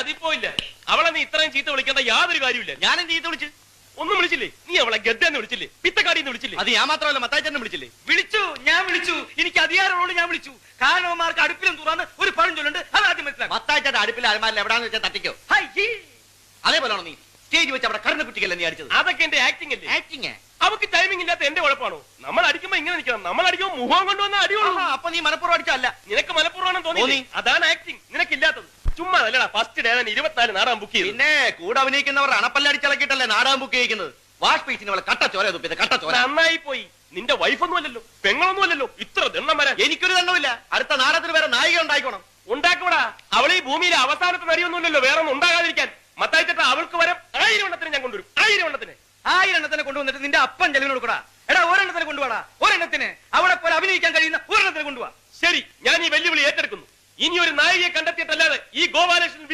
അതിപ്പോ ഇല്ല. അവളെ നീ ഇത്രയും ചീത്ത വിളിക്കേണ്ട യാതൊരു കാര്യമില്ല. ഞാനും ചീത്ത വിളിച്ചു. ഒന്നും വിളിച്ചില്ലേ? നീ അവളെ ഗദ്ദെന്ന് വിളിച്ചില്ലേ? പിത്തക്കാടിന്ന് വിളിച്ചില്ലേ? അത് ഞാൻ മാത്രമല്ല, മത്തായിച്ചേട്ടനെ വിളിച്ചില്ലേ? വിളിച്ചു, ഞാൻ വിളിച്ചു. എനിക്ക് അധികാരമുള്ളൂ, ഞാൻ വിളിച്ചു. കാരണവന്മാർക്ക് അടുപ്പിലും തുറന്ന് ഒരു പഴഞ്ചൊല്ലുണ്ട്, അത് ആദ്യം മനസ്സിലാക്കാം. മത്തായിച്ചേട്ടൻ അടുപ്പിൽ അലമാരിൽ എവിടാന്ന് വെച്ചാൽ തട്ടിക്കോ. അതേപോലെയാണോ നീ സ്റ്റേജ് വെച്ച് അവിടെ കരുണ കുട്ടിക്കല്ലേ നീ അടിച്ചത്? അതൊക്കെ എന്റെ ആക്ടിംഗ് അല്ലേ? ആക്ടിങ്. അവക്ക് ടൈമിംഗ് ഇല്ലാത്ത എന്റെ കുഴപ്പമാണോ? നമ്മൾ അടിക്കുമ്പോ ഇങ്ങനെ നിൽക്കണം, നമ്മൾ അടിക്കുമ്പോ മുഖം കൊണ്ടുവന്ന അടിയുള്ളൂ. അപ്പൊ നീ മനപ്പുറം അടിച്ചല്ല. നിനക്ക് മനഃപൂർവ്വം തോന്നി. അതാണ് ആക്ടിംഗ്, നിനക്കില്ലാത്തത്. ചുമ്മാ അല്ലടാ. ഫസ്റ്റ് ഡേ 24 നാടകം ബുക്ക് ചെയ്തു. പിന്നെ കൂടെ അഭിനയിക്കുന്നവർ അണപ്പല്ലടിച്ചിളക്കിട്ടല്ലേ നാടകം ബുക്ക് ചെയ്യുന്നത്. വാഷ് പീസിന് അവളെ കട്ട ചോര തുപ്പിയത്, കട്ട ചോര. നന്നായി പോയി. നിന്റെ വൈഫൊന്നും അല്ലല്ലോ, പെങ്ങളൊന്നും അല്ലല്ലോ ഇത്ര ദണ്ണം വരാൻ. എനിക്കൊരു ദണ്ണമില്ല. അടുത്ത നാടകത്തിന് വേറെ നായിക ഉണ്ടായിക്കോണം. ഉണ്ടാക്കൂടാ. അവൾ ഈ ഭൂമിയിലെ അവസാനത്തെ നരിയൊന്നുമില്ലല്ലോ, വേറെ ഒന്നും ഉണ്ടാകാതിരിക്കാൻ. മത്തായിച്ചേട്ടാ അവൾക്ക് വരം 1000 എണ്ണത്തിന് ഞാൻ കൊണ്ടുവരും. 1000 എണ്ണത്തിന്. 1000 എണ്ണത്തിനെ കൊണ്ടുവന്നിട്ട് നിന്റെ അപ്പൻ ചെലവിന് കൊടുക്കടാ. എടാ, ഒരെണ്ണത്തിന് കൊണ്ടുപോടാ. ഒരെണ്ണത്തിന് അവളെ പോലെ അഭിനയിക്കാൻ കഴിയുന്ന ഒരെണ്ണത്തിന് കൊണ്ടുപോവാ. ശരി, ഞാൻ ഈ വെല്ലുവിളി ഏറ്റെടുക്കുന്നു. ഇനി ഒരു നായികയെ കണ്ടെത്തിയിട്ടല്ലാതെ ഈ ഗോപാലകൃഷ്ണൻ